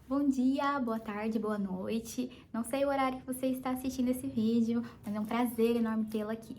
Bom dia, boa tarde, boa noite. Não sei o horário que você está assistindo esse vídeo, mas é um prazer enorme tê-la aqui.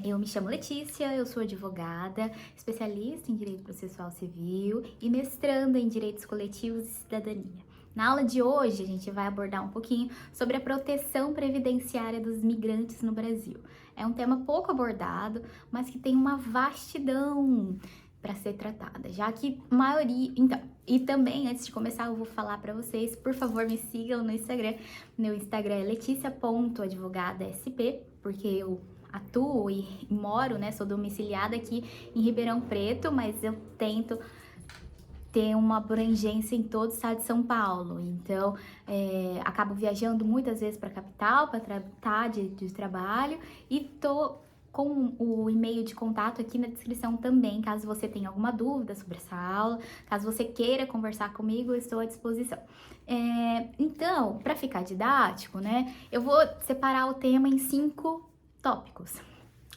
Eu me chamo Letícia, eu sou advogada, especialista em Direito Processual Civil e mestranda em Direitos Coletivos e Cidadania. Na aula de hoje, a gente vai abordar um pouquinho sobre a proteção previdenciária dos migrantes no Brasil. É um tema pouco abordado, mas que tem uma vastidão para ser tratada, já que a maioria... Então, e também, antes de começar, eu vou falar para vocês, por favor, me sigam no Instagram. Meu Instagram é leticia.advogadasp, porque eu atuo e moro, né, sou domiciliada aqui em Ribeirão Preto, mas eu tento ter uma abrangência em todo o estado de São Paulo. Então, acabo viajando muitas vezes para a capital para tratar de trabalho e tô com o e-mail de contato aqui na descrição também, caso você tenha alguma dúvida sobre essa aula, caso você queira conversar comigo, eu estou à disposição. Então, para ficar didático, né, eu vou separar o tema em 5 tópicos.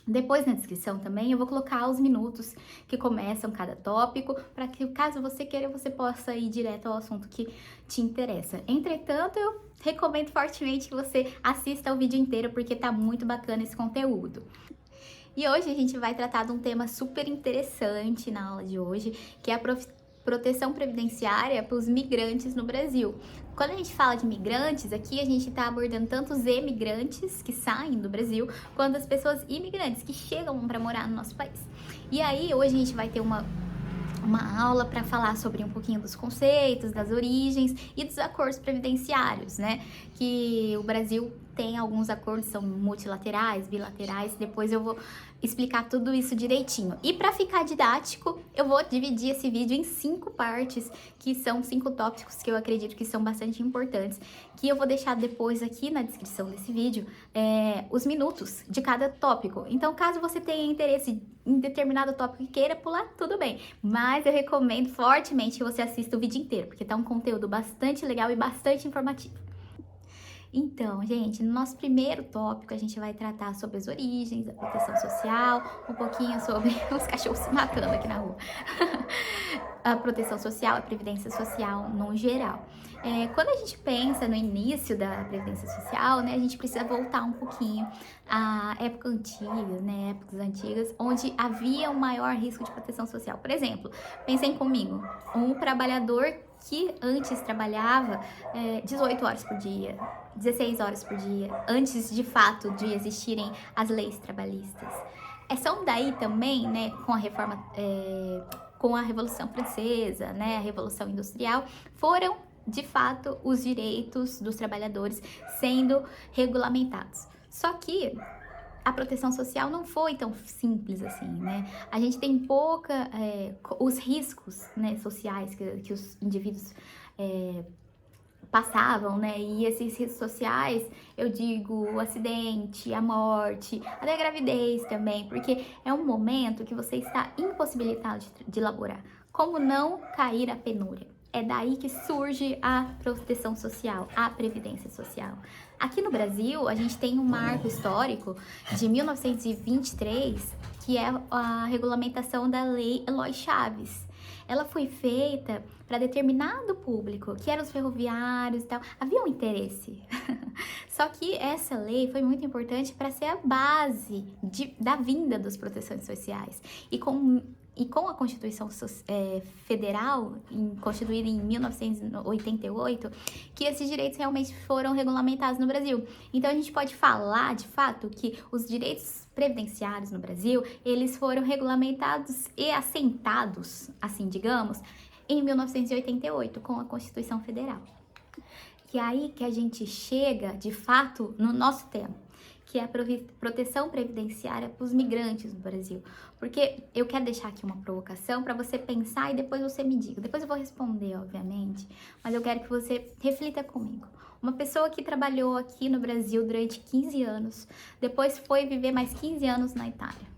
Depois na descrição também eu vou colocar os minutos que começam cada tópico, para que caso você queira, você possa ir direto ao assunto que te interessa. Entretanto, eu recomendo fortemente que você assista o vídeo inteiro, porque tá muito bacana esse conteúdo. E hoje a gente vai tratar de um tema super interessante na aula de hoje, que é a proteção previdenciária para os migrantes no Brasil. Quando a gente fala de migrantes, aqui a gente está abordando tanto os emigrantes que saem do Brasil, quanto as pessoas imigrantes que chegam para morar no nosso país. E aí, hoje a gente vai ter uma aula para falar sobre um pouquinho dos conceitos, das origens e dos acordos previdenciários, né? Que o Brasil tem alguns acordos, são multilaterais, bilaterais, depois eu vou explicar tudo isso direitinho. E para ficar didático, eu vou dividir esse vídeo em 5 partes, que são 5 tópicos que eu acredito que são bastante importantes, que eu vou deixar depois aqui na descrição desse vídeo, os minutos de cada tópico. Então, caso você tenha interesse em determinado tópico e queira pular, tudo bem. Mas eu recomendo fortemente que você assista o vídeo inteiro, porque tá um conteúdo bastante legal e bastante informativo. Então, gente, no nosso primeiro tópico a gente vai tratar sobre as origens, a proteção social, um pouquinho sobre os cachorros se matando aqui na rua. A proteção social, a previdência social no geral. Quando a gente pensa no início da previdência social, né, a gente precisa voltar um pouquinho à época antiga, né, épocas antigas, onde havia um maior risco de proteção social. Por exemplo, pensem comigo, um trabalhador que antes trabalhava 18 horas por dia, 16 horas por dia, antes de fato de existirem as leis trabalhistas. São daí também, né, com a Revolução Francesa, né, a Revolução Industrial, foram de fato os direitos dos trabalhadores sendo regulamentados. Só que a proteção social não foi tão simples assim, né? A gente tem os riscos, né, sociais que os indivíduos passavam, né? E esses riscos sociais, eu digo o acidente, a morte, até a gravidez também, porque é um momento que você está impossibilitado de laborar. Como não cair a penúria? É daí que surge a proteção social, a previdência social. Aqui no Brasil, a gente tem um marco histórico de 1923, que é a regulamentação da Lei Eloy Chaves. Ela foi feita para determinado público, que eram os ferroviários e tal. Havia um interesse. Só que essa lei foi muito importante para ser a base da vinda das proteções sociais. E com a Constituição Federal, constituída em 1988, que esses direitos realmente foram regulamentados no Brasil. Então, a gente pode falar, de fato, que os direitos previdenciários no Brasil, eles foram regulamentados e assentados, assim, digamos, em 1988, com a Constituição Federal. E aí que a gente chega, de fato, no nosso tema, que é a proteção previdenciária para os migrantes no Brasil. Porque eu quero deixar aqui uma provocação para você pensar e depois você me diga. Depois eu vou responder, obviamente, mas eu quero que você reflita comigo. Uma pessoa que trabalhou aqui no Brasil durante 15 anos, depois foi viver mais 15 anos na Itália.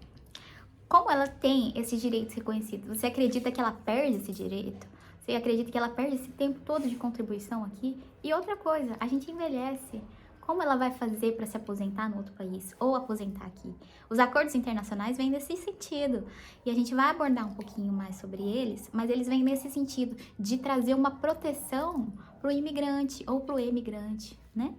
Como ela tem esses direitos reconhecidos? Você acredita que ela perde esse direito? Você acredita que ela perde esse tempo todo de contribuição aqui? E outra coisa, a gente envelhece. Como ela vai fazer para se aposentar no outro país ou aposentar aqui? Os acordos internacionais vêm nesse sentido e a gente vai abordar um pouquinho mais sobre eles, mas eles vêm nesse sentido de trazer uma proteção para o imigrante ou para o emigrante, né?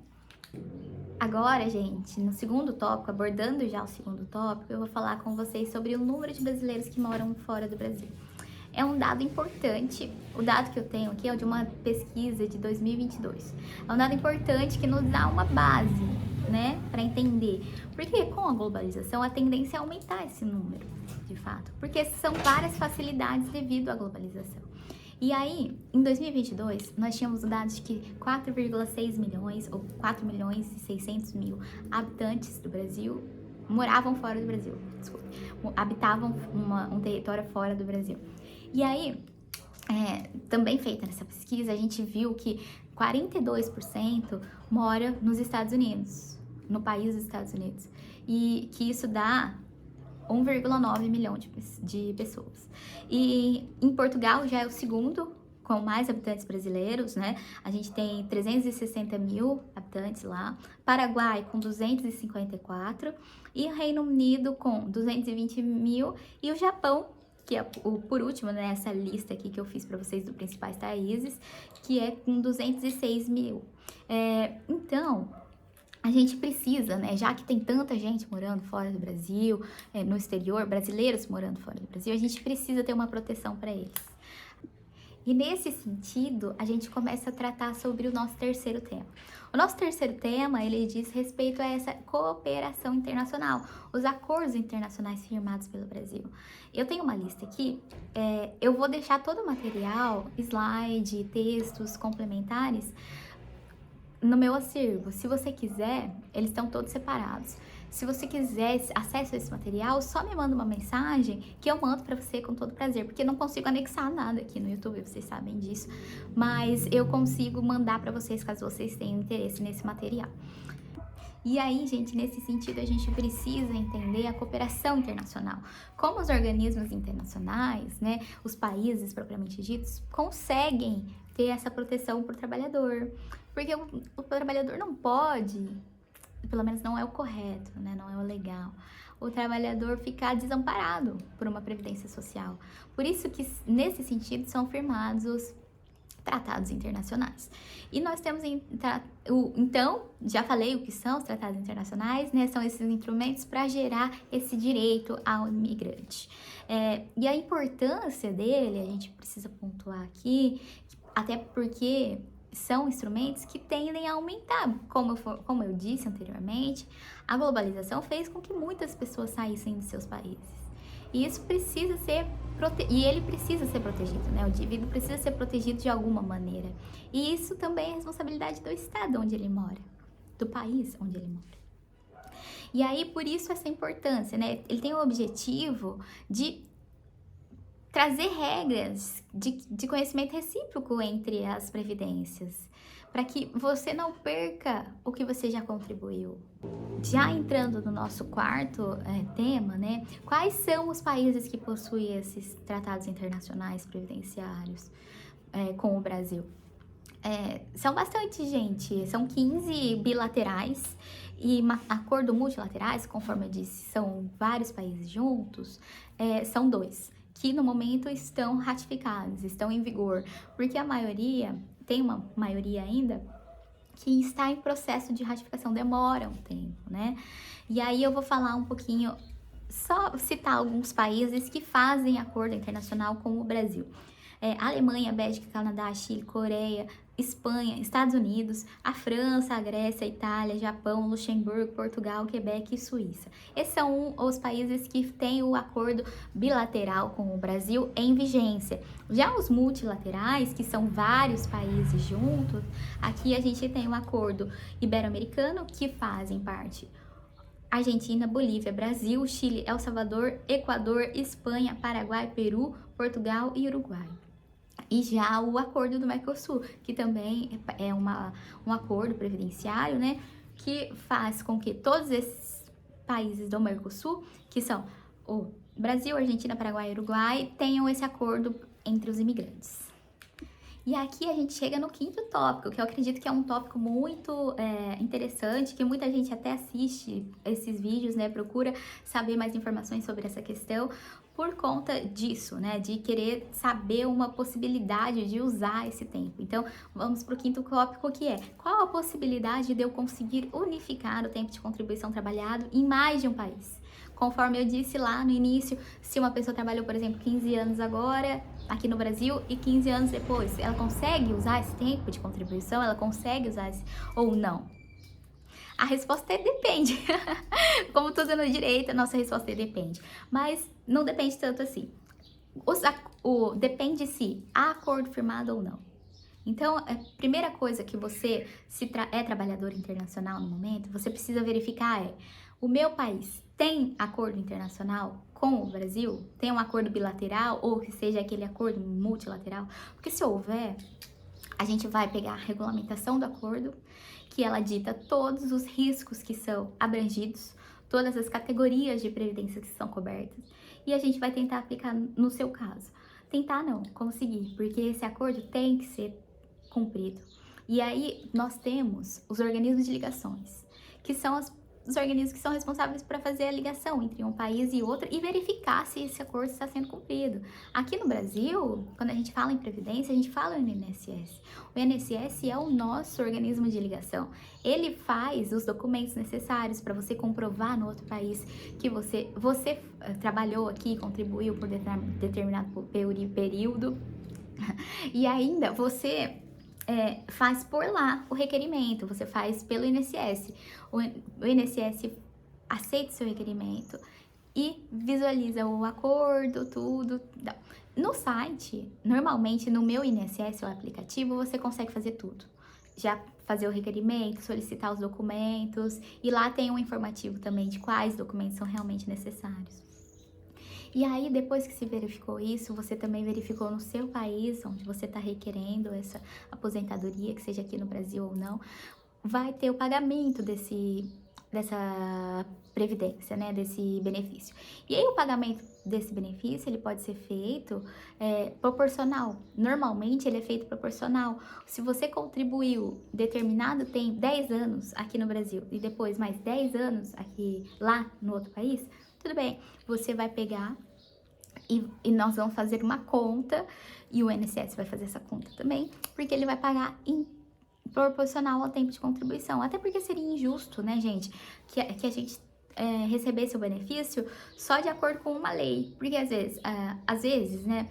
Agora, gente, no segundo tópico, abordando já o segundo tópico, eu vou falar com vocês sobre o número de brasileiros que moram fora do Brasil. É um dado importante, o dado que eu tenho aqui é de uma pesquisa de 2022. É um dado importante que nos dá uma base, né, para entender. Porque com a globalização a tendência é aumentar esse número, de fato. Porque são várias facilidades devido à globalização. E aí, em 2022, nós tínhamos dados de que 4,6 milhões, ou 4 milhões e 600 mil habitantes do Brasil moravam fora do Brasil, desculpa, habitavam um território fora do Brasil. E aí, também feita nessa pesquisa, a gente viu que 42% mora nos Estados Unidos, no país dos Estados Unidos, e que isso dá 1,9 milhão de pessoas. E em Portugal já é o segundo com mais habitantes brasileiros, né? A gente tem 360 mil habitantes lá, Paraguai com 254 e Reino Unido com 220 mil e o Japão, que é o por último nessa lista aqui que eu fiz para vocês dos principais países, que é com 206 mil. Então, a gente precisa, né, já que tem tanta gente morando fora do Brasil, no exterior, brasileiros morando fora do Brasil, a gente precisa ter uma proteção para eles. E nesse sentido, a gente começa a tratar sobre o nosso terceiro tema. O nosso terceiro tema, ele diz respeito a essa cooperação internacional, os acordos internacionais firmados pelo Brasil. Eu tenho uma lista aqui, eu vou deixar todo o material, slide, textos complementares, no meu acervo. Se você quiser, eles estão todos separados. Se você quiser acesso a esse material, só me manda uma mensagem que eu mando pra você com todo prazer, porque eu não consigo anexar nada aqui no YouTube, vocês sabem disso, mas eu consigo mandar pra vocês caso vocês tenham interesse nesse material. E aí, gente, nesse sentido, a gente precisa entender a cooperação internacional. Como os organismos internacionais, né, os países propriamente ditos, conseguem ter essa proteção para o trabalhador. Porque o trabalhador não pode, pelo menos não é o correto, né, não é o legal, o trabalhador ficar desamparado por uma previdência social. Por isso que, nesse sentido, são firmados os tratados internacionais. E nós temos, então, já falei o que são os tratados internacionais, né? São esses instrumentos para gerar esse direito ao imigrante. E a importância dele, a gente precisa pontuar aqui, até porque são instrumentos que tendem a aumentar. Como eu disse anteriormente, a globalização fez com que muitas pessoas saíssem de seus países. E isso precisa ser ele precisa ser protegido, né? O indivíduo precisa ser protegido de alguma maneira. E isso também é responsabilidade do estado onde ele mora, do país onde ele mora. E aí, por isso essa importância, né? Ele tem o objetivo de trazer regras de conhecimento recíproco entre as previdências, para que você não perca o que você já contribuiu. Já entrando no nosso quarto tema, né? Quais são os países que possuem esses tratados internacionais previdenciários com o Brasil? São bastante, gente. São 15 bilaterais e acordo multilaterais, conforme eu disse, são vários países juntos, são 2, que no momento estão ratificados, estão em vigor, porque a maioria, tem uma maioria ainda, que está em processo de ratificação, demora um tempo, né? E aí eu vou falar um pouquinho, só citar alguns países que fazem acordo internacional com o Brasil. Alemanha, Bélgica, Canadá, Chile, Coreia, Espanha, Estados Unidos, a França, a Grécia, a Itália, Japão, Luxemburgo, Portugal, Quebec e Suíça. Esses são os países que têm o acordo bilateral com o Brasil em vigência. Já os multilaterais, que são vários países juntos, aqui a gente tem um acordo ibero-americano que fazem parte Argentina, Bolívia, Brasil, Chile, El Salvador, Equador, Espanha, Paraguai, Peru, Portugal e Uruguai. E já o acordo do Mercosul, que também é um acordo previdenciário, né, que faz com que todos esses países do Mercosul, que são o Brasil, Argentina, Paraguai e Uruguai, tenham esse acordo entre os imigrantes. E aqui a gente chega no quinto tópico, que eu acredito que é um tópico muito interessante, que muita gente até assiste esses vídeos, né? Procura saber mais informações sobre essa questão por conta disso, né? De querer saber uma possibilidade de usar esse tempo. Então, vamos para o quinto tópico, que é: qual a possibilidade de eu conseguir unificar o tempo de contribuição trabalhado em mais de um país? Conforme eu disse lá no início, se uma pessoa trabalhou, por exemplo, 15 anos agora aqui no Brasil e 15 anos depois, ela consegue usar esse tempo de contribuição? Ela consegue usar esse ou não? A resposta é depende. Como tudo no direito, a nossa resposta é depende. Mas não depende tanto assim. Depende se há acordo firmado ou não. Então, a primeira coisa que você, é trabalhador internacional no momento, você precisa verificar o meu país tem acordo internacional com o Brasil? Tem um acordo bilateral ou que seja aquele acordo multilateral? Porque se houver, a gente vai pegar a regulamentação do acordo, que ela dita todos os riscos que são abrangidos, todas as categorias de previdência que são cobertas, e a gente vai tentar aplicar no seu caso. Tentar não, conseguir, porque esse acordo tem que ser cumprido. E aí nós temos os organismos de ligações, que são os organismos que são responsáveis para fazer a ligação entre um país e outro e verificar se esse acordo está sendo cumprido. Aqui no Brasil, quando a gente fala em previdência, a gente fala no INSS. O INSS é o nosso organismo de ligação. Ele faz os documentos necessários para você comprovar no outro país que você trabalhou aqui, contribuiu por determinado período. E ainda você faz por lá o requerimento, você faz pelo INSS. O INSS aceita o seu requerimento e visualiza o acordo, tudo. No site, normalmente no meu INSS, o aplicativo, você consegue fazer tudo. Já fazer o requerimento, solicitar os documentos, e lá tem um informativo também de quais documentos são realmente necessários. E aí, depois que se verificou isso, você também verificou no seu país, onde você está requerendo essa aposentadoria, que seja aqui no Brasil ou não, vai ter o pagamento dessa previdência, né, desse benefício. E aí, o pagamento desse benefício, ele pode ser feito proporcional. Normalmente, ele é feito proporcional. Se você contribuiu determinado tempo, 10 anos aqui no Brasil, e depois mais 10 anos lá no outro país, tudo bem, você vai pegar e nós vamos fazer uma conta, e o INSS vai fazer essa conta também, porque ele vai pagar proporcional ao tempo de contribuição. Até porque seria injusto, né, gente, que a gente recebesse o benefício só de acordo com uma lei. Porque às vezes, né,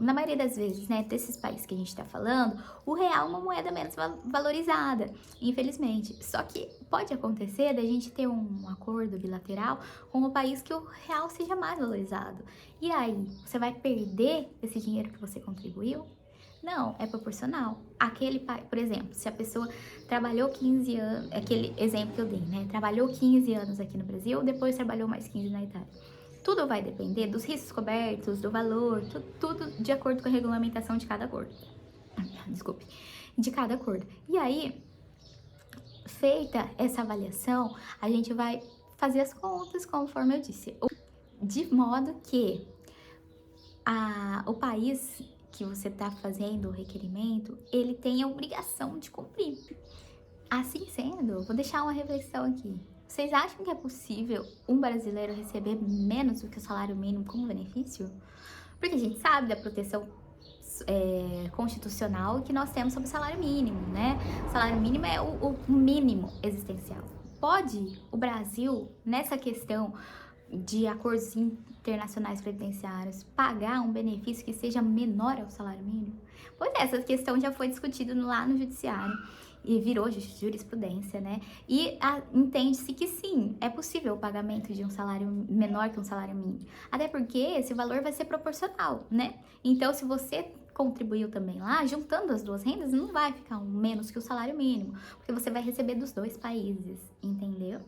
na maioria das vezes, né, desses países que a gente tá falando, o real é uma moeda menos valorizada, infelizmente. Só que pode acontecer da gente ter um acordo bilateral com um país que o real seja mais valorizado. E aí, você vai perder esse dinheiro que você contribuiu? Não, é proporcional. Por exemplo, se a pessoa trabalhou 15 anos, aquele exemplo que eu dei, né, trabalhou 15 anos aqui no Brasil, depois trabalhou mais 15 na Itália. Tudo vai depender dos riscos cobertos, do valor, tudo de acordo com a regulamentação de cada acordo. Desculpe, de cada acordo. E aí, feita essa avaliação, a gente vai fazer as contas, conforme eu disse, de modo que o país que você está fazendo o requerimento, ele tem a obrigação de cumprir. Assim sendo, vou deixar uma reflexão aqui. Vocês acham que é possível um brasileiro receber menos do que o salário mínimo como benefício? Porque a gente sabe da proteção constitucional que nós temos sobre o salário mínimo, né? O salário mínimo é o mínimo existencial. Pode o Brasil, nessa questão de acordos internacionais previdenciários, pagar um benefício que seja menor ao salário mínimo? Pois essa questão já foi discutida lá no judiciário e virou jurisprudência, né? E entende-se que sim, é possível o pagamento de um salário menor que um salário mínimo. Até porque esse valor vai ser proporcional, né? Então, se você contribuiu também lá, juntando as duas rendas, não vai ficar menos que o salário mínimo, porque você vai receber dos dois países, entendeu?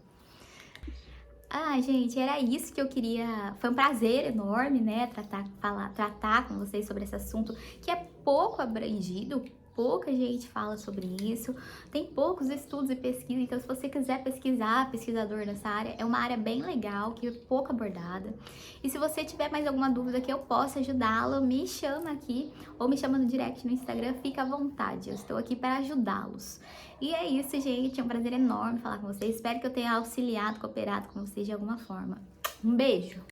Gente, era isso que eu queria. Foi um prazer enorme, né, tratar com vocês sobre esse assunto que é pouco abrangido pouca gente fala sobre isso, tem poucos estudos e pesquisas, então se você quiser pesquisar, pesquisador nessa área, é uma área bem legal, que é pouco abordada. E se você tiver mais alguma dúvida que eu possa ajudá-lo, me chama aqui, ou me chama no direct no Instagram, fica à vontade, eu estou aqui para ajudá-los. E é isso, gente, é um prazer enorme falar com vocês, espero que eu tenha auxiliado, cooperado com vocês de alguma forma. Um beijo!